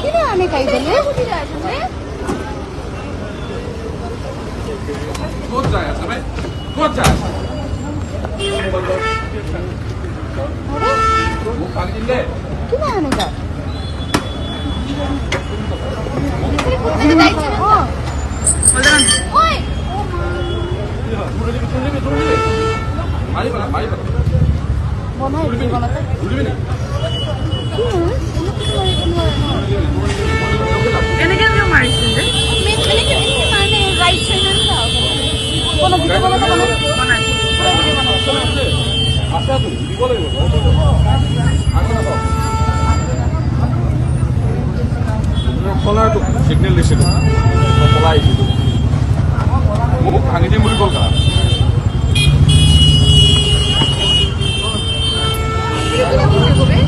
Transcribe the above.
কিনে আনে খাইছিলে ক'ত যায় আছে ভাই ক'ত যায় আছে মোক পানী দিলে কিনে আনে তাত বনাই কেনেকে মাৰিছিল যে কলাৰটো চিগনেল দিছিলোঁ পলাই আহিছিলোঁ মোক ভাঙি দিম বুলি ক'ল কি